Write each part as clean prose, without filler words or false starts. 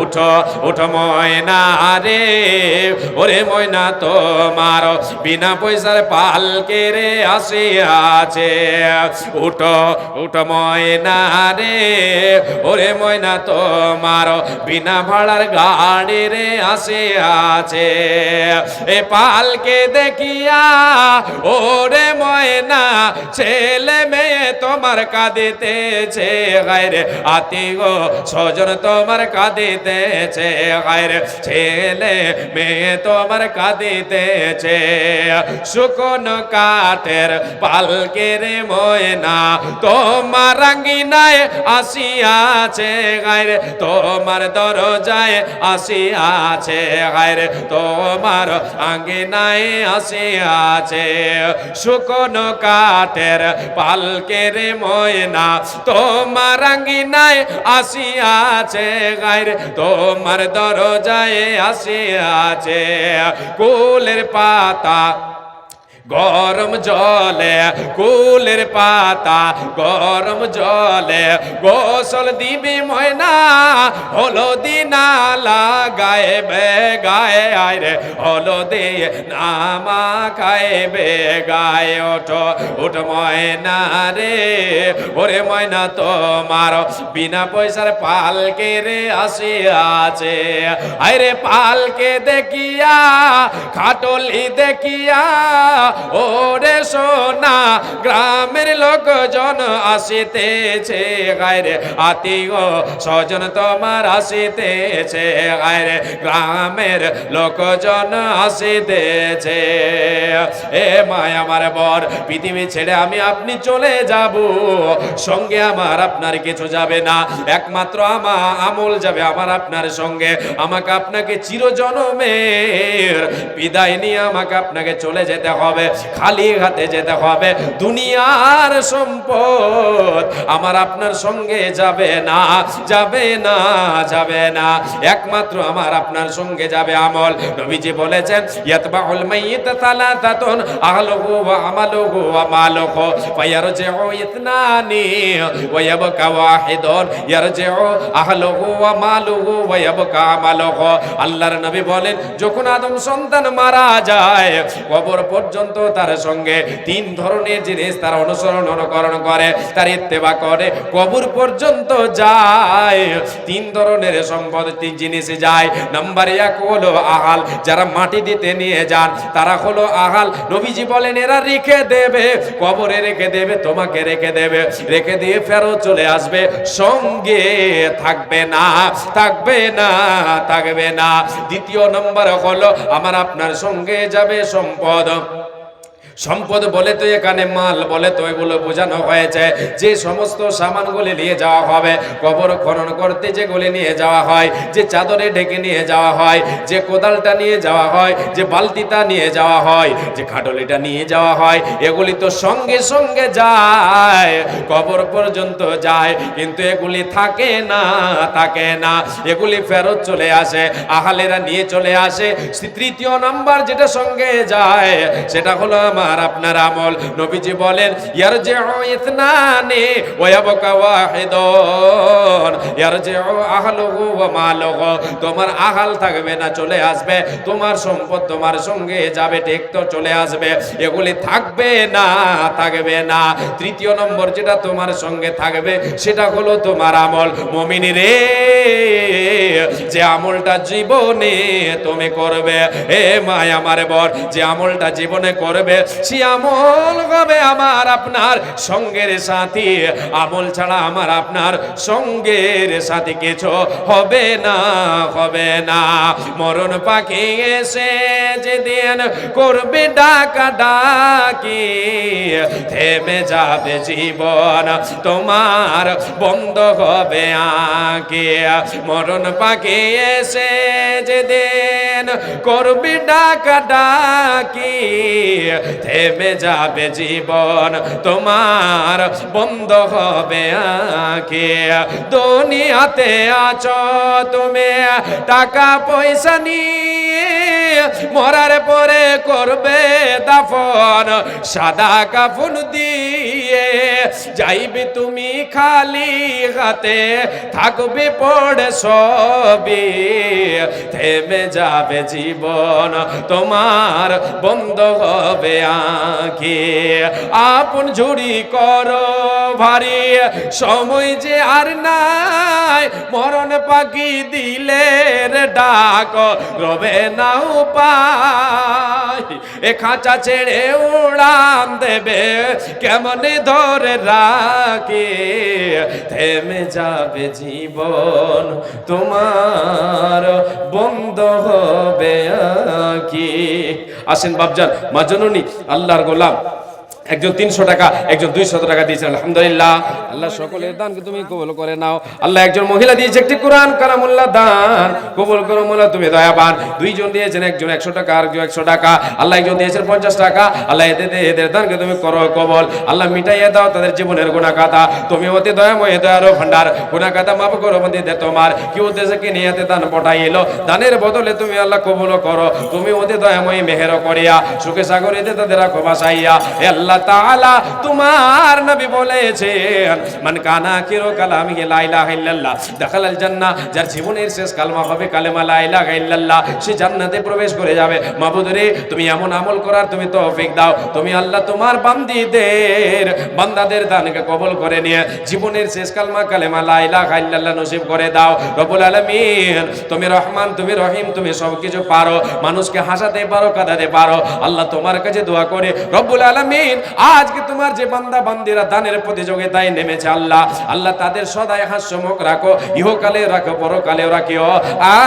উঠো উঠো ময়না রে, ওরে ময়না তোমার বিনা পয়সার পালকে রে আসিয়াছে। উঠো উঠো ময়না রে, ওরে ময়না তোমার বিনা ভাড়ার গাড়ি রে আসিয়াছে। এ পালকে দেখিয়া ওরে ময়না ছেলে মেয়ে তোমার কাঁদিতেছে, গায়রে আত্মীয় স্বজন তোমার কাঁদিতেছে, গায়রে ছেলে মেয়ে তোমার কাঁদিতেছে। শুকনো কাঠের পালকে রে ময়না তোমার আঙ্গিনায় আসিয়াছে, গায়রে তোমার দরজায় আসিয়াছে, গায়রে তোমার আঙ্গিনায় আসিয়াছে। শুকনো কাঠের পালকে রে ময়না তোমার আঙ্গিনায় আসিয়াছে, গায়রে তোমার দরজায় আসিয়াছে। কুলের পাতা গরম জলে, কুলের পাতা গরম জলে গোসল দিবি ময়না, হলদি না লাগাইবে গায়ে, আইরে হলদি নামা খাইবে গায়ে। ওঠো ওঠ ময়না রে, ওরে ময়না তোমার বিনা পয়সার পালকে রে আসিয়াছে। আইরে পালকে দেখিয়া খাটলি দেখিয়া ওরে সোনা গ্রামের লোকজন আসিতেছে, গায়রে আত্মীয় স্বজন তোমার আসিতেছে, গায়রে গ্রামের লোকজন আসিতেছে। এ মায় আমার বর পৃথিবী ছেড়ে আমি আপনি চলে যাব, সঙ্গে আমার আপনার কিছু যাবে না, একমাত্র আমল যাবে আমার আপনার সঙ্গে। আমাকে আপনাকে চিরজনমের বিদায় নিয়ে আমাকে আপনাকে চলে যেতে হবে, খালি হাতে যেতে হবে। দুনিয়ার সম্পদ আমার আপনার সঙ্গে যাবে না, যাবে না, যাবে না, একমাত্র আমার আপনার সঙ্গে যাবে আমল। নবীজি বলেছেন ইয়াতবাউল মাইয়িত সালাসাতুন আহলুহু ওয়া আমালুহু ওয়া মালুহু ফায়ারজিউ ইতনানি ওয়া ইয়াবকা ওয়াহিদুন ইয়ারজিউ আহলুহু ওয়া মালুহু ওয়া ইয়াবকা আমালুহু। আল্লাহর নবী বলেন যখন আদম সন্তান মারা যায় কবর পর্যন্ত তার সঙ্গে তিন ধরনের জিনিস তার অনুকরণ করে, তার ইত্তেবা করে, কবর পর্যন্ত যায়। তিন ধরনের সম্পদ, তিন জিনিস যায়। নাম্বার 1 হলো আহাল, যারা মাটি দিতে নিয়ে যান তারা হলো আহাল। নবীজি বলেন এরা রেখে দেবে, কবরে রেখে দেবে, তোমাকে রেখে দেবে, রেখে দিয়ে ফেরত চলে আসবে, সঙ্গে থাকবে না, থাকবে না, থাকবে না। দ্বিতীয় নম্বর হলো আমার আপনার সঙ্গে যাবে সম্পদ। সম্পদ বলে তো এখানে মাল বলে তো এগুলো বোঝানো হয়েছে যে সমস্ত সামানগুলি নিয়ে যাওয়া হবে কবর খনন করতে, যেগুলি নিয়ে যাওয়া হয়, যে চাদরে ঢেকে নিয়ে যাওয়া হয়, যে কোদালটা নিয়ে যাওয়া হয়, যে বালতিটা নিয়ে যাওয়া হয়, যে খাটলিটা নিয়ে যাওয়া হয়, এগুলি তো সঙ্গে সঙ্গে যায়, কবর পর্যন্ত যায়, কিন্তু এগুলি থাকে না, থাকে না, এগুলি ফেরত চলে আসে, আহালেরা নিয়ে চলে আসে। তৃতীয় নাম্বার যেটা সঙ্গে যায় সেটা হলো আমার আপনার আমল। নবীজি বলেন ইয়ারজিউ ইতনানি ওয়া ইয়াবকা ওয়াহিদুন ইয়ারজিউ আহলুহু ওয়া মালুহু। তোমার আহাল থাকবে না, চলে আসবে, তোমার সম্পদ তোমার সঙ্গে যাবে, ঠিক তো চলে আসবে, এগুলি থাকবে না, থাকবে না। তৃতীয় নম্বর যেটা তোমার সঙ্গে থাকবে সেটা হলো তোমার আমল। মুমিন রে, যে আমলটা জীবনে তুমি করবে, এ মায় আমার বর, যে আমলটা জীবনে করবে সে আমল হবে আমার আপনার সঙ্গের সাথী। আমল ছাড়া আমার আপনার সঙ্গের সাথী কিছু হবে না, হবে না। মরণ পাখি এসে যেদিন করবে ডাকা ডাকি, থেমে যাবে জীবন তোমার, বন্ধ হবে আঁকি। মরণ পাখি এসে যেদিন করবে ডাকা ডাকি, থেমে যাবে জীবন তোমার, বন্ধ হবে আঁকি। দুনিয়াতে আছো তুমি টাকা পয়সা নিয়ে, মরার পরে করবে দাফন সাদা কাফন দিয়ে। যাইবে তুমি খালি হাতে, থাকবে পড়ে সবই, থেমে যাবে জীবন তোমার, বন্ধ হবে আঁখি। আপন ঝুড়ি করো ভারী, সময় যে আর নাই, মরণ পাখি দিলে রে ডাক, রবে না উপায়। এ খাঁচা ছেড়ে উড়ান দেবে, কেমনে ধরে রাখি, থেমে যাবে জীবন তোমার, বন্ধ হবে আঁখি। আসেন বাপজান, মা জননী, আল্লাহর গোলাম একজন 300 টাকা, একজন 200 টাকা দিয়েছেন, আলহামদুলিল্লাহ। আল্লাহ সকলের দানকে তুমি কবুল করে নাও। আল্লাহ একজন মহিলা দিয়েছে একটি কোরআন কালামুল্লাহ দান, কবুল করো মোলা, তুমি দয়াবান। দুইজন দিয়েছেন, একজন 100 টাকা আর একজন 100 টাকা। আল্লাহ একজন দিয়েছেন 50 টাকা। আল্লাহ এদের দানকে তুমি করো কবুল। আল্লাহ মিটাইয়ে দাও তাদের জীবনের গুনাহ খাতা, তুমি অতি দয়াময় দয়ারও ভান্ডার, গুনাহ খাতা মাফ করো বন্দি দে তোমার। কি উদ্দেশ্যে কি নিয়াতে দান পাঠাইলো, দানের বদলে তুমি আল্লাহ কবুল করো, তুমি অতি দয়াময় মেহের করিয়া, সুখে সাগরে দে তাদের রাখো বাসাইয়া। হে আল্লাহ তাআলা, তোমার নবী বলেছেন, মান কানা আখিরু কালামিহি লা ইলাহা ইল্লাল্লাহ দাখালাল জান্নাহ, যার জীবনের শেষ কালমা হবে কালেমা লা ইলাহা ইল্লাল্লাহ, সে জান্নাতে প্রবেশ করে যাবে। মাবুদ রে, তুমি এমন আমল করার তুমি তৌফিক দাও। তুমি আল্লাহ তোমার বান্দাদের দানকে কবুল করে নিয়ে জীবনের শেষ কালমা কালেমা লা ইলাহা ইল্লাল্লাহ নসিব করে দাও রব্বুল আলামিন। তুমি রহমান, তুমি রহিম, তুমি সবকিছু পারো, মানুষকে হাসাতে পারো, কাঁদাতে পারো। আল্লাহ তোমার কাছে দোয়া করে রব্বুল আলামিন, আজকে তোমার যে বান্দা বান্দিরা দানের প্রতিযোগিতায় নেমেছে আল্লাহ, আল্লাহ তাদের সদাই হাস্যমুখ রাখো, ইহকালে রাখো, পরকালেও রাখিও,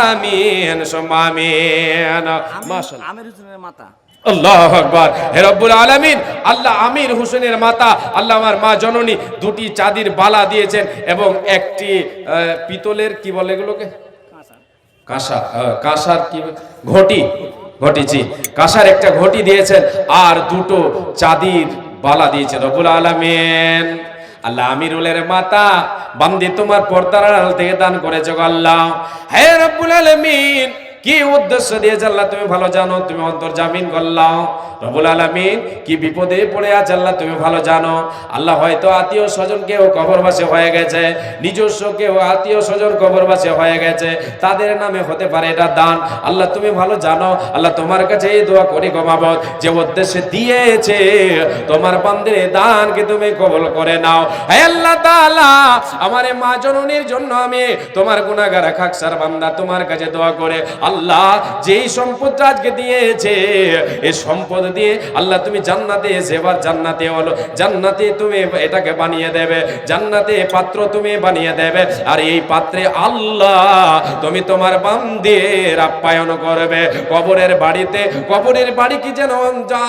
আমিন সুম্মা আমিন। মাশাআল্লাহ। আমির হোসেনের মাতা, আল্লাহু আকবার। হে রব্বুল আলামিন, আল্লাহ আমির হোসেনের মাতা, আল্লাহ আমার মা জননী দুটি চাঁদির বালা দিয়েছেন এবং একটি পিতলের কি বলে এগুলোকে, কাঁসার কি ঘটি, ঘটিছি কাঁসার একটা ঘটি দিয়েছেন আর দুটো চাঁদির বালা দিয়েছেন রব্বুল আলামিন। আল্লাহ আমিরুলের মাতা বান্দি তোমার পর্দার আড়াল থেকে দান করেছো আল্লাহ। হে রব্বুল আলামিন, কি উদ্দেশ্য দিয়েছে আল্লাহ তুমি ভালো জানো, তুমি অন্তর্জামিন করলাও রব্বুল আলামিন। কি বিপদে পড়ে আছে আল্লাহ তুমি ভালো জানো। আল্লাহ হয়তো আত্মীয় স্বজন কেউ কবরবাসী হয়ে গেছে, নিজস্ব কেউ আত্মীয় স্বজন কবরবাসী হয়ে গেছে, তাদের নামে হতে পারে এটা দান, আল্লাহ তুমি ভালো জানো। আল্লাহ তোমার কাছে এই দোয়া করি গো মাবুদ, যে উদ্দেশ্যে দিয়েছে তোমার বান্দির দানকে তুমি কবুল করে নাও। হে আল্লাহ তাআলা, আমার মা জননীর জন্য আমি তোমার গুনাহগার খাকসার বান্দা তোমার কাছে দোয়া করে আল্লাহ, যেই সম্পদটা আজকে দিয়েছে এই সম্পদ দিয়ে আল্লাহ তুমি জান্নাতে এবার জান্নাতে হলো, জান্নাতে তুমি এটাকে বানিয়ে দেবে, জান্নাতে পাত্র তুমি বানিয়ে দেবে, আর এই পাত্রে আল্লাহ তুমি তোমার বান্দির আপ্যায়ন করবে। কবরের বাড়ি কি যেন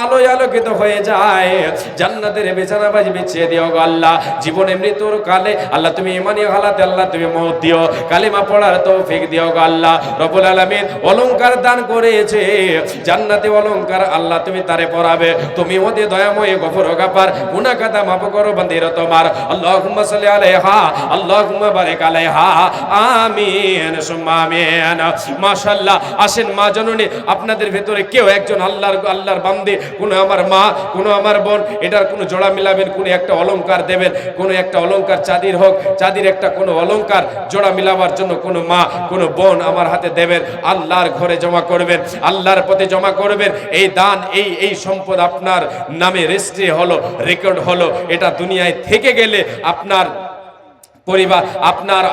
আলোয় আলোকিত হয়ে যায়, জান্নাতের বিছানা বাজি বিছিয়ে দিও গো আল্লাহ। জীবনে মৃত্যুর কালে আল্লাহ তুমি ইমানি হালাতে আল্লাহ তুমি মওত দিও, কালিমা পড়ার তৌফিক দিও গো আল্লাহ। রব্বুল আলামিন অলংকার দান করেছে, জান্নাতে অলংকার আল্লাহ তুমি তারে পরাবে, তুমি ওতে দয়াময় গফর গাফার, গুনাহ খাতা মাফ করো বান্দির তোমার। আল্লাহুম্মা সাল্লি আলাইহা, আল্লাহুম্মা বারিক আলাইহা, আমিন সুম্মা আমিন। মাশাআল্লাহ। আসেন মা জননী, আপনাদের ভেতরে কেউ একজন আল্লাহর বান্দি, কোন আমার মা, কোন আমার বোন, এটার কোন জোড়া মিলাবেন, কোন একটা অলংকার দেবেন, কোন একটা অলংকার চাঁদির হোক, চাঁদির একটা কোন অলংকার জোড়া মিলাবার জন্য কোন মা কোন বোন আমার হাতে দেবেন, আল্লাহর ঘরে জমা করবেন, আল্লাহর পথে জমা করবেন। এই দান এই সম্পদ আপনার নামে রেজিস্ট্রি হলো, রেকর্ড হলো, এটা দুনিয়ায় থেকে গেলে আপনার পরিবার, আপনার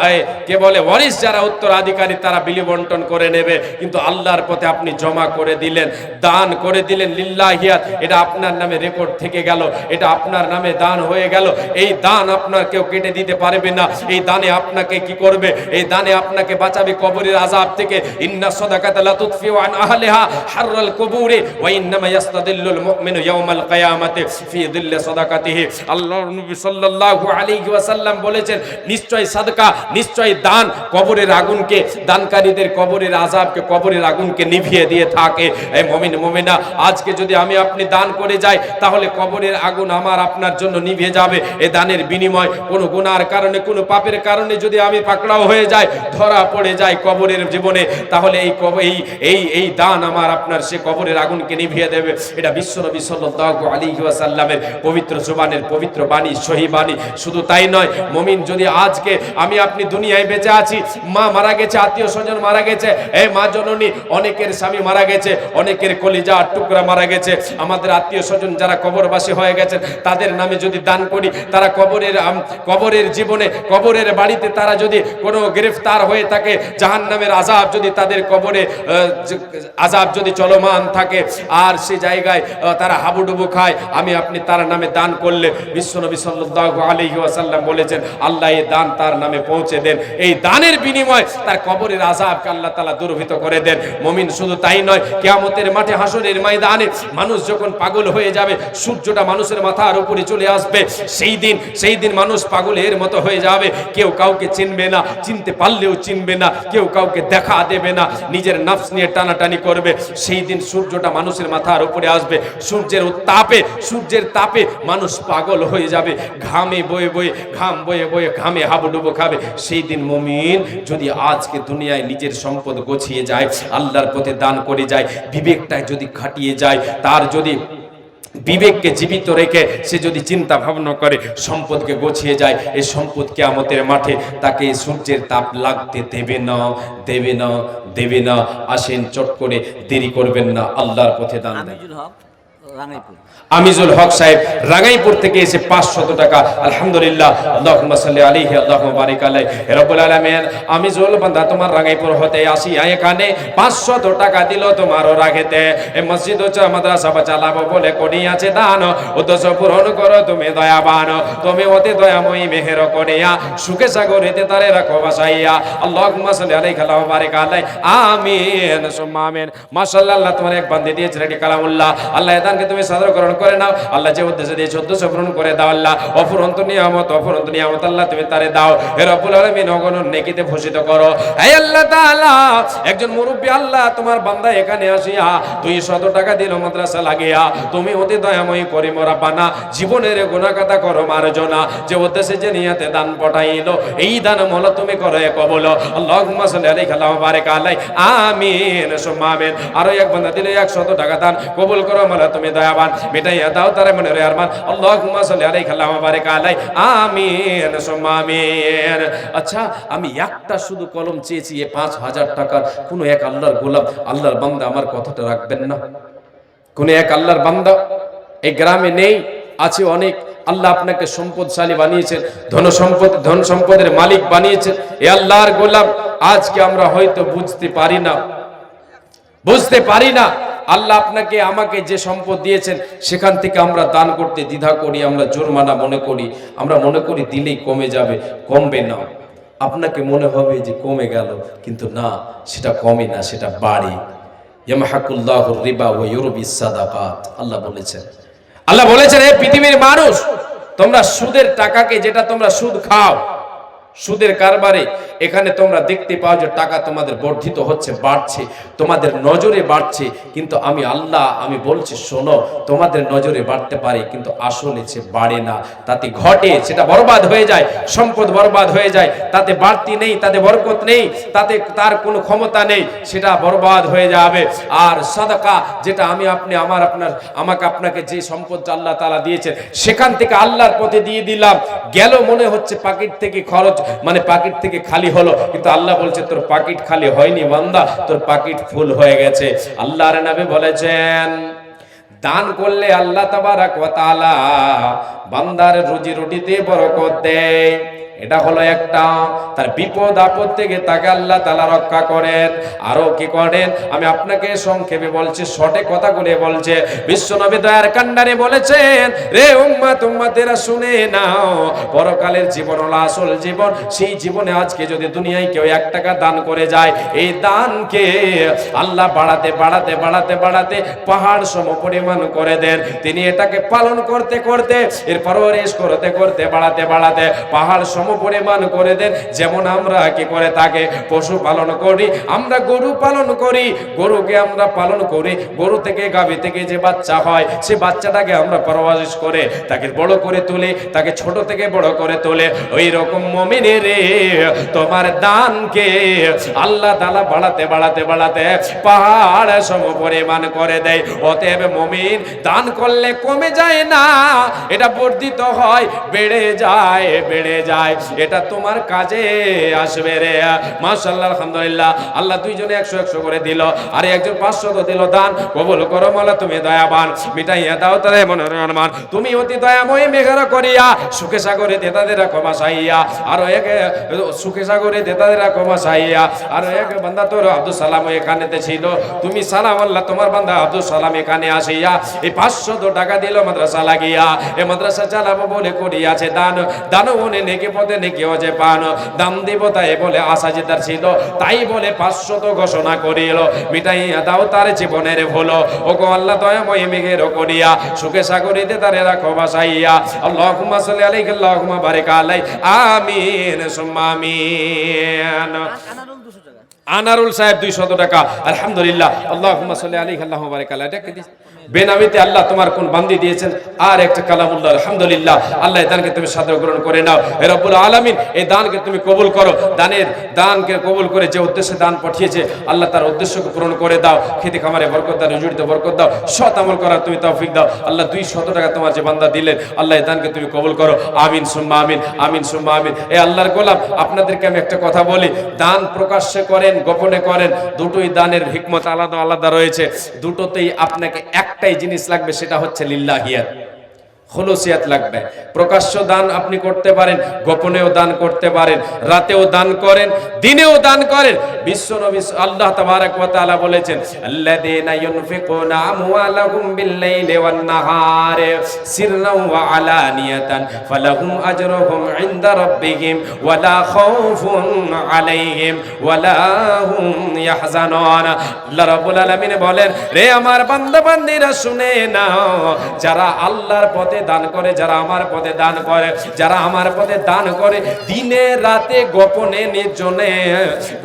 কে বলে ওয়ারিস যারা উত্তরাধিকারী তারা বিলি বন্টন করে নেবে, কিন্তু আল্লাহর পথে আপনি জমা করে দিলেন, দান করে দিলেন লিল্লাহিয়াত, এটা আপনার নামে রেকর্ড থেকে গেল, এটা আপনার নামে দান হয়ে গেল। এই দান আপনার কেউ কেটে দিতে পারবে না। এই দানে আপনাকে কি করবে? এই দানে আপনাকে বাঁচাবে কবরের আযাব থেকে। ইন্না সাদাকাতা লা তুতফিউ আন আহলিহা হাররাল কুবুরি ওয়া ইন্নামা ইয়াস্তাদিল্লুল মুমিনু ইয়াওমাল কিয়ামাতি ফি দিল্লি সাদাকাতিহি। আল্লাহর নবী সাল্লাল্লাহু আলাইহি ওয়াসাল্লাম বলেছেন, নিশ্চয় সাদকা, নিশ্চয় দান কবরের আগুনকে, দানকারীদের কবরের আযাবকে, কবরের আগুনকে নিভিয়ে দিয়ে থাকে। এই মুমিন মুমিনা, আজকে যদি আমি আপনি দান করে যাই তাহলে কবরের আগুন আমার আপনার জন্য নিভে যাবে। এই দানের বিনিময় কোনো গুনার কারণে, কোনো পাপের কারণে যদি আমি পাকড়াও হয়ে যাই, ধরা পড়ে যায় কবরের জীবনে, তাহলে এই দান আমার আপনার সে কবরের আগুনকে নিভিয়ে দেবে। এটা বিশ্বনবী সাল্লাল্লাহু আলাইহি ওয়াসাল্লামের পবিত্র জবানের পবিত্র বাণী, সহি বাণী। শুধু তাই নয়, মুমিন যদি আজকে আমি আপনি দুনিয়ায় বেঁচে আছি, মা মারা গেছে, আত্মীয় স্বজন মারা গেছে, এই মা জননী, অনেকের স্বামী মারা গেছে, অনেকের কলিজা টুকরা মারা গেছে, আমাদের আত্মীয় স্বজন যারা কবরবাসী হয়ে গেছেন তাদের নামে যদি দান করি, তারা কবরের জীবনে, কবরের বাড়িতে তারা যদি কোনো গ্রেফতার হয়ে থাকে, জাহান্নামের আযাব যদি তাদের কবরে আযাব যদি চলমান থাকে, আর সে জায়গায় তারা হাবুডুবু খায়, আমি আপনি তার নামে দান করলে বিশ্বনবী সাল্লাল্লাহু আলাইহি ওয়াসাল্লাম বলেছেন আল্লাহ এই দান তার নামে পৌঁছে দেন। এই দানের বিনিময় তার কবরের আযাবকে আল্লাহ তাআলা দূরীভূত করে দেন। মুমিন শুধু তাই নয়, কিয়ামতের মাঠে, হাসরের ময়দানে মানুষ যখন পাগল হয়ে যাবে, সূর্যটা মানুষের মাথার উপরে চলে আসবে, সেই দিন মানুষ পাগলের মতো হয়ে যাবে। কেউ কাউকে চিনবে না, চিনতে পারলেও চিনবে না, কেউ কাউকে দেখা দেবে না, নিজের নফস নিয়ে টানাটানি করবে। সেই দিন সূর্যটা মানুষের মাথার উপরে আসবে, সূর্যের তাপে মানুষ পাগল হয়ে যাবে, ঘামে বয়ে বয়ে, ঘাম বয়ে বয়ে ঘামে হাবুডুবু খাবে। সেই দিন মুমিন যদি আজকে দুনিয়ায় নিজের সম্পদ গোছিয়ে যায়, আল্লাহর পথে দান করে যায়, বিবেকটা যদি খাটিয়ে যায়, তার যদি বিবেককে জীবিত রেখে সে যদি চিন্তা ভাবনা করে, সম্পদকে গোছিয়ে যায়, এই সম্পদ কিয়ামতের মাঠে তাকে সূর্যের তাপ লাগতে দেবে না। আসেন, চট করে দেরি করবেন না, আল্লাহর পথে দান দেন। আমিজুল হক সাহেব রাঙ্গাইপুর থেকে এসে 500 টাকা, আলহামদুলিল্লাহ, আল্লাহুম্মা সাল্লি আলাইহি, আল্লাহুম্মা বারিক আলাইহি। রব্বুল আলামিন, আমিজুল বান্দা তোমার রাঙ্গাইপুর হতে আসি এখানে 500 টাকা দিল তোমারও রাখেতে, এই মসজিদ ও মাদ্রাসা চালাবো বলে করিয়াছে দান, উদ্দেশ্য পূরণ করো তুমি দয়াবান, তুমি অতি দয়াময়ী মেহের করিয়া, সুখে সাগরেতে তারে রাখো বাসাইয়া। আল্লাহুম্মা সাল্লি আলাইহি, আল্লাহুম্মা বারিক আলাইহি, আমিন সুম্মা আমিন। মাশাআল্লাহ, আল্লাহ তোমার এক বান্দে দিয়েছে রেডি কালামুল্লাহ, আল্লাহ দানকে তুমি সাদরকরণ করে নাও, আল্লাহ যে উদ্দেশ্যে দিয়েছে উদ্দেশ্য পূরণ করে দাও, আল্লাহ অফুরন্ত নিয়ামত আল্লাহ তুমি তারে দাও, হে রব্বুল আলামিন অগণন নেকিতে ভূষিত করো। হে আল্লাহ তাআলা, একজন মুরব্বি আল্লাহ তোমার বান্দা এখানে আসিয়া 200 টাকা দিল মাদ্রাসা লাগিয়া, তুমি অতি দয়াময়ী করিম রাব্বানা, জীবনের গুনাহ কথা করো মার্জনা, যে উদ্দেশ্যে যে নিয়তে দান পাঠাইলো, এই দান মোলা তুমি করো কবুল। আল্লাহুম্মা সাল্লি আলাইহি, আল্লাহুম্মা বারিক আলাইহি, আমিন সুম্মা আমিন। আরো এক বান্দা দিলে 100 টাকা দান কবুল করো মোলা তুমি দয়াবান, মিটাইয়া দাও তারে মনের আরমান। আল্লাহুম্মা সাল্লি আলাইহি, আল্লাহুম্মা বারিক আলাইহি, আমিন সুম্মা আমিন। আচ্ছা, আমি একটা শুধু কলম চেয়েছি, 5000 টাকার কোন এক আল্লাহর গোলাম, আল্লাহর বান্দা আমার কথাটা রাখবেন না? কোন এক আল্লাহর বান্দা এই গ্রামে নেই, আছে অনেক, আল্লাহ আপনাকে সম্পদশালী বানিয়েছেন, ধন সম্পদের মালিক বানিয়েছেন, এ আল্লাহর গোলাম। আজকে আমরা হয়তো বুঝতে পারি না আল্লাহ আপনাকে আমাকে যে সম্পদ দিয়েছেন সেখান থেকে আমরা দান করতে দ্বিধা করি, আমরা জোরমানা মনে করি, আমরা মনে করি দিলেই কমে যাবে, কমবে না। আপনাকে মনে হবে যে কমে গেল, কিন্তু না, সেটা কমে না, সেটা বাড়ে। ইয়ামহাকুল্লাহুর রিবা ওয়া ইউরবিস সাদাকাত, আল্লাহ বলেছেন হে পৃথিবীর মানুষ, তোমরা সুদের টাকাকে, যেটা তোমরা সুদ খাও, সুদের কারবারে এখানে তোমরা দেখতে পাও যে টাকা তোমাদের বর্ধিত হচ্ছে, বাড়ছে, তোমাদের নজরে বাড়ছে, কিন্তু আমি আল্লাহ আমি বলছি শোনো, তোমাদের নজরে বাড়তে পারে কিন্তু আসলে সে বাড়ে না, তাতে ঘটে, সেটা বরবাদ হয়ে যায়, সম্পদ বরবাদ হয়ে যায়, তাতে বাড়তি নেই, তাতে বরকত নেই, তাতে তার কোনো ক্ষমতা নেই, সেটা বরবাদ হয়ে যাবে। আর সাদাকা, যেটা আমি আপনি আমাকে আপনাকে যে সম্পদটা আল্লাহ তাআলা দিয়েছেন, সেখান থেকে আল্লাহর পথে দিয়ে দিলাম, গেল মনে হচ্ছে পাকিট থেকে খরচ, মানে পাকিট থেকে খালি হলো, কিন্তু আল্লাহ বলছে তোর পাকিট খালি হয়নি বান্দা, তোর পাকিট ফুল হয়ে গেছে। আল্লাহর নবী বলেছেন দান করলে আল্লাহ তাবারক ওয়া তাআলা বান্দার রুজি রুটিতে বরকত দেয়। এটা হলো একটা, তার বিপদ আপদ থেকে তাকে আল্লাহ তাআলা রক্ষা করেন। আরো কি করেন আমি আপনাকে সংক্ষেপে বলছি, শর্টে কথাগুলো বলছে। বিশ্বনবী দয়ার কান্ডারে বলেছেন, রে উম্মতেরা শুনে নাও, পরকালের জীবন হলো আসল জীবন। সেই জীবনে আজকে যদি দুনিয়ায় কেউ 1 টাকা দান করে যায়, এই দানকে আল্লাহ বাড়াতে বাড়াতে বাড়াতে বাড়াতে পাহাড় সম পরিমাণ করে দেন। তিনি এটাকে পালন করতে করতে, এর পরওয়ারিশ করতে করতে, বাড়াতে বাড়াতে পাহাড় সম সমপরিমাণ করে দেন। যেমন আমরা কি করে তাকে পশু পালন করি, আমরা গরু পালন করি, গরুকে আমরা পালন করি, গরু থেকে গাভী থেকে যে বাচ্চা হয় সে বাচ্চাটাকে আমরা পরওয়ারিশ করে তাকে বড় করে তুলি, তাকে ছোট থেকে বড় করে তোলে। ওই রকম মুমিনের রে তোমার দানকে আল্লাহ তাআলা বাড়াতে বাড়াতে বাড়াতে পাহাড় সমপরিমাণ করে দেয়। অতএব মুমিন দান করলে কমে যায় না, এটা বর্ধিত হয়, বেড়ে যায়, বেড়ে যায়। এটা তোমার কাজে আসবে রে। মাশাআল্লাহ, আলহামদুলিল্লাহ। আল্লাহ দুইজনে 100 করে দিল, আর একজন 500 দিল। দান কবুল করো মাওলা, তুমি দয়াবান, মিটাইয়া দাও তাদের মনের অরমান। তুমি অতি দয়াময় মেঘের করিয়া সুখে সাগরে দেতাদের ক্ষমা চাইয়া, আর এক সুখে সাগরে দেতাদের ক্ষমা চাইয়া। আর এক বান্দা তোর আব্দুল সালাম এখানেতে ছিল, তুমি সালাম আল্লাহ তোমার বান্দা আব্দুল সালাম এখানে আসিয়া এই 500 টাকা দিল মাদ্রাসা লাগিয়া। এ মাদ্রাসা চালাবো বলে করিয়াছে দান, দান উনি নেকি পদে নেকিও যে পান। দাম দিব তাই বলে আশা জেতার ছিল, তাই বলে 500 ঘোষণা করিল। মিটাইয়া দাও তার জীবনের ভুল, ও গো আল্লাহ দয়াময় মেঘের করিয়া সুখে সাগরিতে তারে রাখো বাসাইয়া। আল্লাহুম্মা সাল্লি আলাইহি আল্লাহুম্মা বারিক আলাই, আমিন সুম্মা আমিন। আনারুল সাহেব 200 টাকা, আলহামদুলিল্লাহ। আল্লাহুম্মা সাল্লি আলাইহি আল্লাহুম্মা বারিক আলাই। এটা কি বেনামিতে আল্লাহ তোমার কোন বান্দি দিয়েছেন, আর একটা কালামুল্লাহ, আলহামদুলিল্লাহ। আল্লাহ এই দানকে তুমি সাদর গ্রহণ করে নাও। হে রব্বুল আলামিন, এই দানকে তুমি কবুল করো। দানকে কবুল করে যে উদ্দেশ্যে দান পাঠিয়েছে আল্লাহ তার উদ্দেশ্যকে পূরণ করে দাও। খেতে খামারে বরকত দাও, রুজিতে বরকত দাও, সৎ আমল করার তুমি তৌফিক দাও। আল্লাহ 200 টাকা তোমার যে বান্দা দিলেন, আল্লাহ এই দানকে তুমি কবুল করো। আমিন সুম্মা আমিন, আমিন সুম্মা আমিন। এই আল্লাহর গোলাম, আপনাদেরকে আমি একটা কথা বলি, দান প্রকাশ্যে করেন গোপনে করেন, দুটোই দানের হিকমত আলাদা আলাদা রয়েছে। দুটোতেই আপনাকে একটাই জিনিস লাগবে, সেটা হচ্ছে লিল্লাহিয়াত, খুলুসিয়াত লাগবে। প্রকাশ্য দান আপনি করতে পারেন, গোপনেও দান করতে পারেন, রাতেও দান করেন, দিনেও দান করেন। বিশ্বনবী আল্লাহ তাবারক ওয়া তাআলা বলেছেন, আল্লাযীনা ইউনফিকুনা আমওয়ালাহুম বিল-লাইলি ওয়ান-নাহারি সিররান ওয়া আলানিয়াতান ফালাহুম আজরুহুম ইনদা রাব্বিহিম ওয়া লা খাউফুন আলাইহিম ওয়া লা হুম ইয়াহজানুন। আল্লাহ রাব্বুল আলামিন বলেন, রে আমার বান্দা বান্দীরা শুনে নাও, যারা আল্লাহর পথে দান করে, যারা আমার পথে দান করে, যারা আমার পথে দান করে দিনে রাতে গোপনে নির্জনে,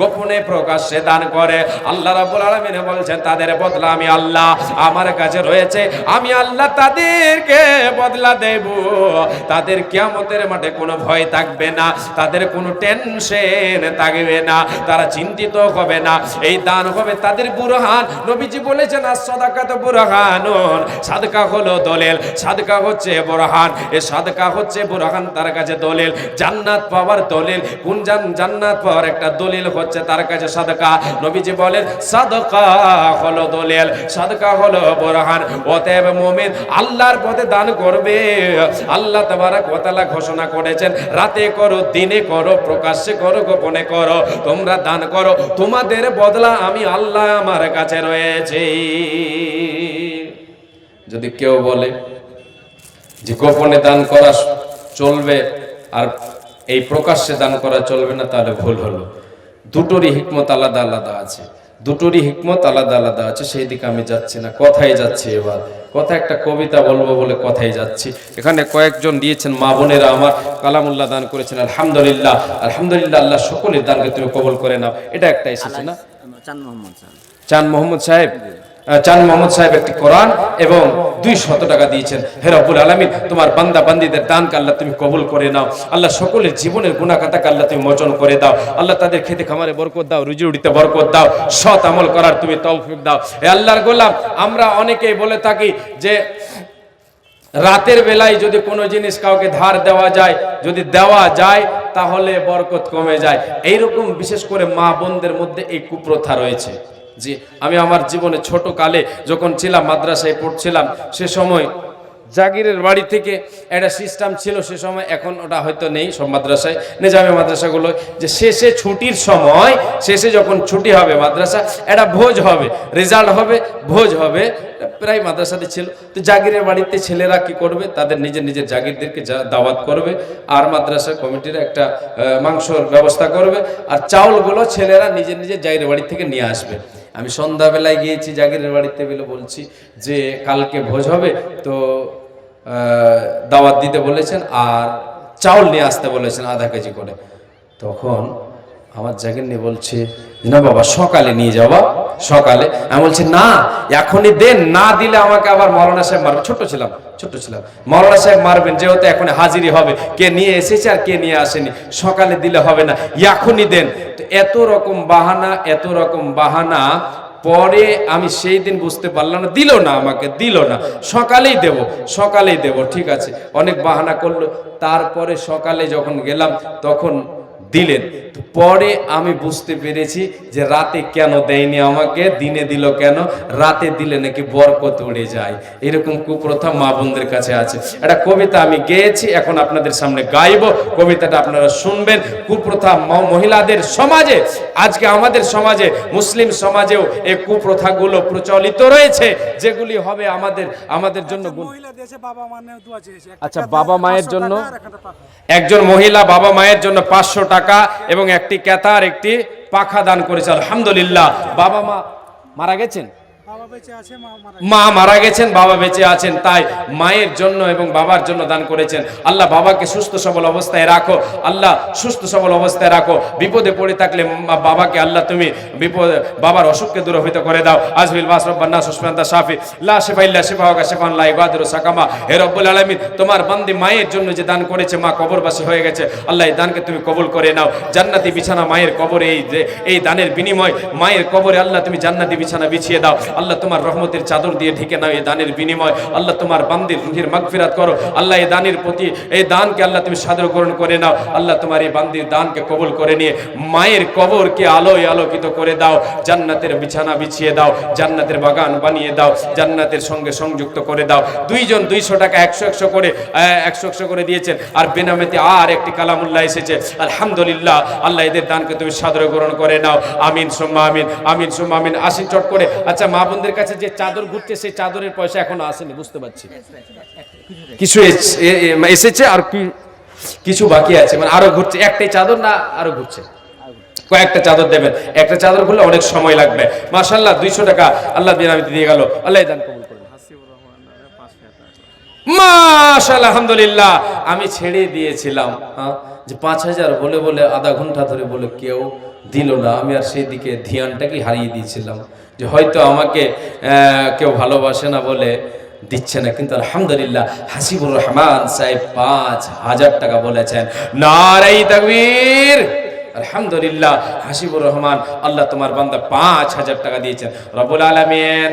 গোপনে প্রকাশ্যে দান করে, আল্লাহ রাব্বুল আলামিন বলছেন তাদের বদলা আমি আল্লাহ আমার কাছে রয়েছে। আমি আল্লাহ তাদেরকে বদলা দেব। তাদের কিয়ামতের মাঠে কোনো ভয় থাকবে না, তাদের কোনো টেনশন থাকবে না, তারা চিন্তিত হবে না। এই দান হবে তাদের বুরহান। নবীজি বলেছেন, as-সাদাকাতু বুরহানুন, সাদকা হলো দলিল, সাদকা হচ্ছে বুরহান। এই সাদকা হচ্ছে বুরহান, তার কাছে দলিল। জান্নাত পাওয়ার দলিল, কোন জান্নাত পাওয়ার একটা দলিল হচ্ছে তার কাছে সাদকা। নবীজি বলেন সাদকা হলো দলিল, সাদকা হলো বুরহান। অতএব মুমিন আল্লাহর পথে দান করবে। আল্লাহ তাবারক ওয়া তাআলা ঘোষণা করেছেন, রাতে করো, দিনে করো, প্রকাশ্যে করো, গোপনে করো, তোমরা দান করো, তোমাদের বদলা আমি আল্লাহ আমার কাছে রয়েছে। যদি কেউ বলে যে গোপনে দান করা চলবে আর এই প্রকাশ্যে দান করা চলবে না, তাহলে ভুল হলো। দুটোরই হিকমত আলাদা আলাদা আছে, দুটোরই হিকমত আলাদা আলাদা আছে। সেই দিকে আমি যাচ্ছি না, কথাই যাচ্ছি। এবার কথা একটা কবিতা বলবো বলে কথাই যাচ্ছি। এখানে কয়েকজন দিয়েছেন মা বোনেরা আমার, কালামুল্লাহ দান করেছেন, আলহামদুলিল্লাহ, আলহামদুলিল্লাহ। আল্লাহ সকলের দানকে তুমি কবুল করে নাও। এটা একটা এসেছে না, চান মোহাম্মদ সাহেব, চান মোহাম্মদ সাহেব একটি কোরআন এবং 200 টাকা দিয়েছেন। হে রব্বুল আলামিন, তোমার বান্দা বান্দীদের দানকে আল্লাহ তুমি কবুল করে নাও। আল্লাহ সকলের জীবনের গুনাহ খাতাকে আল্লাহ তুমি মোচন করে দাও। আল্লাহ তাদের খেতে খামারে বরকত দাও, রুজি রুটিতে বরকত দাও, সৎ আমল করার তুমি তৌফিক দাও। হে আল্লাহর গোলাম, আমরা অনেকেই বলে থাকি যে রাতের বেলায় যদি কোনো জিনিস কাউকে ধার দেওয়া যায়, যদি দেওয়া যায় তাহলে বরকত কমে যায়। এইরকম বিশেষ করে মা বোনদের মধ্যে এই কুপ্রথা রয়েছে। জি, আমি আমার জীবনে ছোট কালে যখন ছিলাম, মাদ্রাসায় পড়ছিলাম, সে সময় জাগিরের বাড়ি থেকে একটা সিস্টেম ছিল সে সময়, এখন ওটা হয়তো নেই সব মাদ্রাসায়, নিজামী মাদ্রাসাগুলো, যে শেষে ছুটির সময়, শেষে যখন ছুটি হবে মাদ্রাসা, একটা ভোজ হবে, রেজাল্ট হবে, ভোজ হবে, প্রায় মাদ্রাসাতে ছিল। তো জাগিরের বাড়িতে ছেলেরা কি করবে, তাদের নিজের নিজের জাগিরদেরকে দাওয়াত করবে, আর মাদ্রাসা কমিটির একটা মাংসর ব্যবস্থা করবে, আর চাউলগুলো ছেলেরা নিজের নিজের জাগিরের বাড়ি থেকে নিয়ে আসবে। আমি সন্ধ্যাবেলায় গিয়েছি জাগিরের বাড়িতে, বলে বলছি যে কালকে ভোজ হবে, তো দাওয়াত দিতে বলেছেন, আর চাউল নিয়ে আসতে বলেছেন আধা কেজি করে। তখন আমার জাগিরনি বলছে না বাবা সকালে নিয়ে যাওয়া, সকালে। আমি বলছি না এখনই দেন, না দিলে আমাকে আবার মৌলানা সাহেব মারবেন। ছোট ছিলাম মৌলানা সাহেব মারবেন, যেহেতু এখন হাজিরি হবে, কে নিয়ে এসেছে আর কে নিয়ে আসেনি, সকালে দিলে হবে না, এখনই দেন। তো এত রকম বাহানা পরে আমি সেই দিন বুঝতে পারলাম না, দিল না, আমাকে দিল না, সকালেই দেব ঠিক আছে, অনেক বাহানা করলো। তারপরে সকালে যখন গেলাম তখন দিলেন। তো পরে আমি বুঝতে পেরেছি যে রাতে কেন দেয়নি আমাকে, দিনে দিল কেন, রাতে দিলে নাকি বরকত উড়ে যায়। এরকম কুপ্রথা মা বোনদের কাছে আছে। একটা কবিতা আমি গেয়েছি, এখন আপনাদের সামনে গাইব, কবিতাটা আপনারা শুনবেন। কুপ্রথা মহিলাদের সমাজে, আজকে আমাদের সমাজে, মুসলিম সমাজেও এই কুপ্রথাগুলো প্রচলিত রয়েছে, যেগুলি হবে আমাদের জন্য। আচ্ছা, বাবা মায়ের জন্য, একজন মহিলা বাবা মায়ের জন্য 500 টাকা এবং একটি কেতার, একটি পাখা দান করেছে। আলহামদুলিল্লাহ। বাবা মা মারা গেছেন, মা মারা গেছেন, বাবা বেঁচে আছেন, তাই মায়ের জন্য এবং বাবার জন্য দান করেছেন। আল্লাহ বাবাকে সুস্থ সবল অবস্থায় রাখো, আল্লাহ সুস্থ সবল অবস্থায় রাখো। বিপদে পড়ে থাকলে বাবাকে আল্লাহ তুমি বাবার অসুখকে দূরভূত করে দাও। আজমিল বাস রব্বানা সুসমান্তা শাফি লা শিফা ইল্লা শিফাউকা শিফান লা ইগাদিরু সাকামা। হে রব্বুল আলামিন, তোমার বান্দি মায়ের জন্য যে দান করেছে, মা কবরবাসী হয়ে গেছে, আল্লাহ এই দানকে তুমি কবুল করে নাও। জান্নাতি বিছানা মায়ের কবরে, এই দানের বিনিময় মায়ের কবরে আল্লাহ তুমি জান্নাতি বিছানা বিছিয়ে দাও। আল্লাহ তোমার রহমতের চাদর দিয়ে ঢেকে নাও এই দানের বিনিময়। আল্লাহ তোমার বান্দির রুহের মাগফিরাত করো। আল্লাহ এই দানের প্রতি, এই দানকে আল্লাহ তুমি সাদর গ্রহণ করে নাও। আল্লাহ তোমার এই বান্দির দানকে কবুল করে নিয়ে মায়ের কবরকে আলোয় আলোকিত করে দাও। জান্নাতের বিছানা বিছিয়ে দাও, জান্নাতের বাগান বানিয়ে দাও, জান্নাতের সঙ্গে সংযুক্ত করে দাও। দুইজন 200 টাকা 100 করে দিয়েছেন, আর বেনামেতে আর একটি কালামুল্লাহ এসেছে। আলহামদুলিল্লাহ। আল্লাহ এদের দানকে তুমি সাদর গ্রহণ করে নাও। আমিন সুম্মা আমিন, আমিন সুম্মা আমিন। আসেন চট করে। আচ্ছা, মা বোনদের কাছে যে চাদর ঘুরছে, সেই চাদরের পয়সা এখনো আসেনি, বুঝতে পারছি। কিছু এসেছে আর কিছু বাকি আছে, মানে আরো ঘুরছে। একটাই চাদর না আরো ঘুরছে? কয়েকটা চাদর দেবেন, একটা চাদর খুললে অনেক সময় লাগবে। মাশাআল্লাহ, 200 টাকা আল্লাহ বিনামিতে দিয়ে গেল। আল্লাহ দান কবুল করুন। মাশাআল্লাহ, আলহামদুলিল্লাহ। আমি ছেড়ে দিয়েছিলাম যে 5000 বলে আধা ঘন্টা ধরে বলে কেউ দিল না। আমি আর সেই দিকে ধ্যানটাকে হারিয়ে দিয়েছিলাম যে হয়তো আমাকে কেউ ভালোবাসে না বলে দিচ্ছে না। কিন্তু আলহামদুলিল্লাহ, হাসিবুর রহমান সাহেব 5000 টাকা বলেছেন। নারে তাকবীর। আলহামদুলিল্লাহ। হাসিবুর রহমান, আল্লাহ তোমার বান্দা 5000 টাকা দিয়েছেন। রব্বুল আলামিন,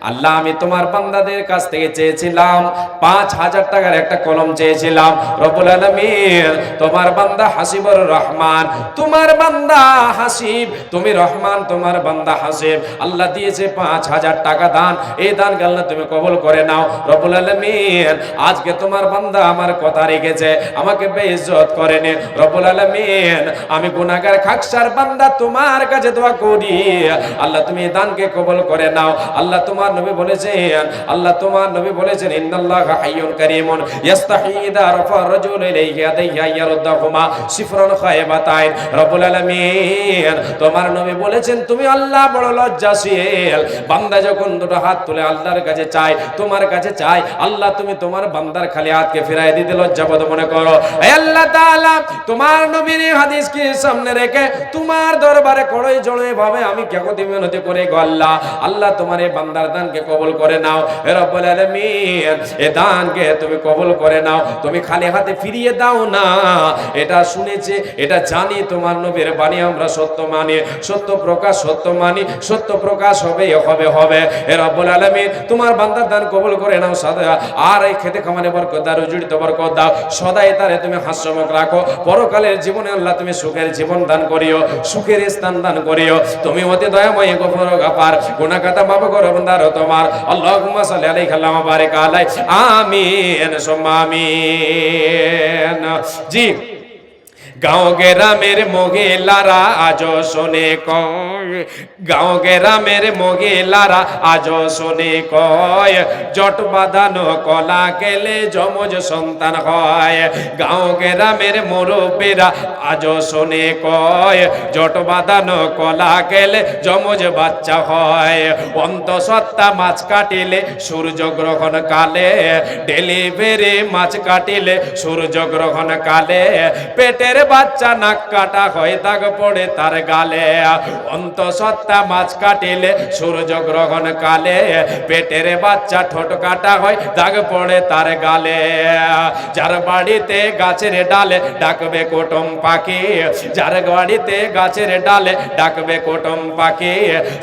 আল্লাহ আমি তোমার বান্দাদের কাছ থেকে চেয়েছিলাম 5000 টাকার একটা কলম চেয়েছিলাম। রব্বুল আলামিন, তোমার বান্দা হাসিবুর রহমান, তোমার বান্দা হাসিব, তুমি রহমান, তোমার বান্দা হাসিব, আল্লাহ দিয়েছে 5000 টাকা দান। এই দান আল্লাহ তুমি কবুল করে নাও। রব্বুল আলামিন, আজকে তোমার বান্দা আমার কথা রেখেছে, আমাকে বেইজ্জত করেনি। রব্বুল আলামিন, আমি গুনাহগার খাকসার বান্দা তোমার কাছে দোয়া করি, আল্লাহ তুমি দানকে কবুল করে নাও। আল্লাহ তোমার নবী বলেছেন ইন্নাল্লাহা হাইয়ুন কারীমুন ইস্তাহি ইযা রাফা রাজুল ইলাইহি ইয়াদাইহি ইয়ারুদ্দাহুমা সিফরান খায়বাতাইন। রব্বুল আলামিন, তোমার নবী বলেছেন তুমি আল্লাহ বড় লজ্জাশীল। বান্দা যখন দুটো হাত তুলে আল্লাহর কাছে চায়, তোমার কাছে চায়, আল্লাহ তুমি তোমার বান্দার খালি হাতকে ফিরায় দিতে লজ্জাবোধ মনে করো। হে আল্লাহ তাআলা, তোমার নবীর হাদিসকে সামনে রেখে তোমার দরবারে কড়াই জড়ে ভাবে আমি কাকুতি মিনতি করে গো আল্লাহ, আল্লাহ তোমার এই বান্দার দানকে কবুল করে নাও। হে রব্বুল আলামিন, এই দানকে তুমি কবুল করে নাও। তুমি খালি হাতে ফিরিয়ে দাও না। এটা শুনেছে, এটা জানি, তোমার নবীর বাণী আমরা সত্য মানি, সত্য মানি, সত্য প্রকাশ হবে। হে রব্বুল আলামিন, তোমার বান্দার দান কবুল করে নাও। আর এই খেতে খামানে বরকত দাও, রুজিতে বরকত দাও, সদাই তারে তুমি হাস্যমুখ রাখো। পরকালের জীবনে আল্লাহ তুমি সুখের জীবন দান করিও, সুখের স্থান দান করিও। তুমি অতি দয়াময় গফুর গাফার, গুনাহ খাতা মাফ করো বান্দার তোমার। আল্লাহুম্মা সাল্লি আলাইহি ওয়া বারিক আলাইহি। আমিন সুম্মা আমিন। জি, গাঁও গ্রামের মহিলারা আজও শোনে কয়, গাঁও গ্রামের মহিলারা আজও শোনে কয়, জট বাঁধানো কলা গেলে যমজ সন্তান হয়। গাঁও গ্রামের মুরব্বীরা আজও শোনে কয়, জট বাঁধানো কলা গেলে যমজ বাচ্চা হয়। অন্তঃসত্ত্বা মাছ কাটিলে সূর্যগ্রহণ কালে, ডেলিভারি মাছ কাটিলে সূর্যগ্রহণ কালে, পেটের বাচ্চা নাক কাটা হয় দাগ পড়ে তার গালে। অন্তঃসত্ত্বা মাছ কাটিলে সূর্যগ্রহণ কালে, পেটের বাচ্চা ঠোঁট কাটা হয় দাগ পড়ে তার গালে। যার বাড়িতে গাছের ডালে ডাকবে কুটুম পাখি, যার বাড়িতে গাছের ডালে ডাকবে কুটুম পাখি,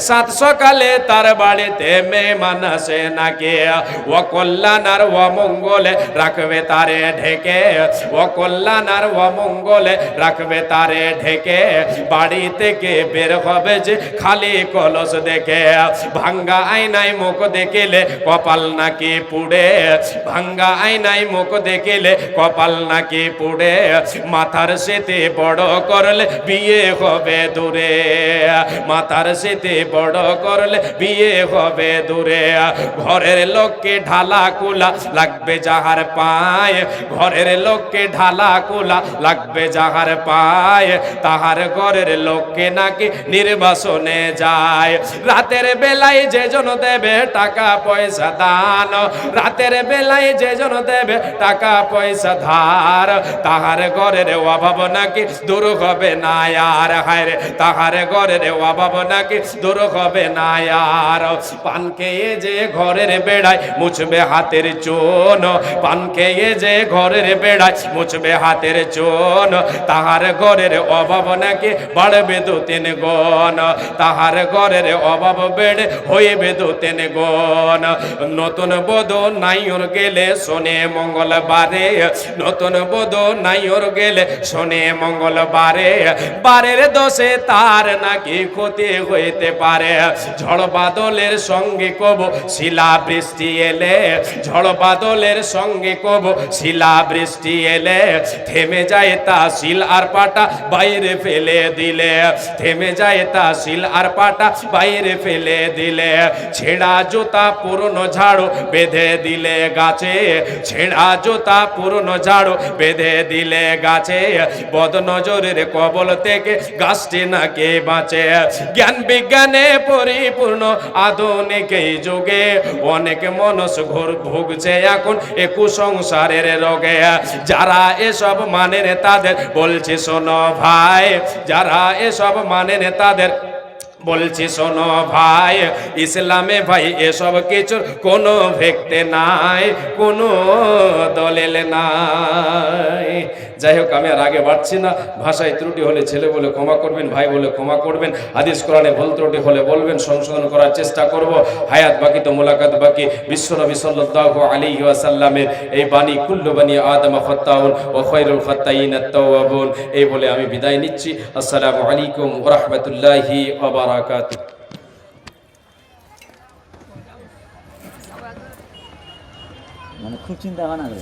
সাত সকালে তার বাড়িতে মেহমান আসে নাকি। ও কল্যাণ আর ও মঙ্গলে রাখবে তারে ঢেকে, ও কল্যাণ আর ও মঙ্গলে রাখবে তারে ঢেকে। বাড়ি থেকে বের হবে যে খালি কলস দেখে, ভাঙ্গা আয়নায় মুখ দেখিলে কপাল নাকি পুড়ে, ভাঙ্গা আয়নায় মুখ দেখিলে কপাল নাকি পুড়ে। মাথার সেতে বড় করলে বিয়ে হবে দূরে, মাথার সেতে বড় করলে বিয়ে হবে দূরে। ঘরের লোককে ঢালা কুলা লাগবে যাহার পায়, ঘরের লোককে ঢালা কুলা লাগবে যাহার পায়, তাহার ঘরের লোককে নাকি নির্বাসনে যায়। রাতের বেলায় যেজন দেবে টাকা পয়সা দান, রাতের বেলায় যেজন দেবে টাকা পয়সা ধার, তাহার ঘরের অভাব নাকি দূর হবে না আর। হায় রে, তাহার ঘরের অভাব নাকি দূর হবে না আর। পান খেয়ে যে ঘরের বেড়ায় মুছবে হাতের চোন, পান খেয়ে যে ঘরের বেড়ায় মুছবে হাতের চোন, তাহার ঘরের অভাব নাকি বাড়বে দু তিন গুণ, তাহার ঘরের অভাব বেড়ে হইবে দু তিন গুণ। নতুন বধূ নাইর গেলে শোনে মঙ্গলবারে, নতুন বধূ নাইর গেলে শোনে মঙ্গলবারে, বারের দোষে তার নাকি ক্ষতি হইতে পারে। ঝড় বাদলের সঙ্গে কব শিলা বৃষ্টি এলে, ঝড় বাদলের সঙ্গে কব শিলা বৃষ্টি এলে, থেমে যায় তা শিল আর পাটা বাইরে ফেলে দিলে, থেমে যায় তা শিল আর পাটা বাইরে ফেলে দিলে। ছেঁড়া জুতা পুরনো ঝাড়ু বেঁধে দিলে গাছে, ছেঁড়া জুতা পুরনো ঝাড়ু বেঁধে দিলে গাছে, বদনজরের কবল থেকে গাছটি নাকি বাঁচে। জ্ঞান বিজ্ঞানে পরিপূর্ণ আধুনিক এই যুগে অনেক মানুষ ঘোর ভুগছে এখন এ কুসংসারের রোগে। যারা এসব মানেন তাদের বলছি শোনো ভাই, যারা এসব মানেন তাদের বলছি শোনো ভাই, ইসলামে ভাই এসব কিছুর কোনো ভেক্তে নাই, কোনো দলিল নাই। যাই হোক, আমি আর আগে বাড়ছি না। ভাষায় ত্রুটি হলে ছেলে বলে ক্ষমা করবেন, ভাই বলে ক্ষমা করবেন, হাদিস কোরআনে ভুল ত্রুটি হলে বলবেন, সংশোধন করার চেষ্টা করব। হায়াত বাকি তো মোলাকাত বাকি। বিশ্বনবী সাল্লাল্লাহু আলাইহি ওয়াসাল্লামের এই বাণী, কুল্লু বানি আদম খাত্তাউন ওয়া খায়রুল খাত্তাইন আত-তাওয়াবুন, এই বলে আমি বিদায় নিচ্ছি। আসসালামু আলাইকুম ওয়া রাহমাতুল্লাহি ওয়া বারাকাতুহু। মানে খুব চিন্তা ভাবনা করে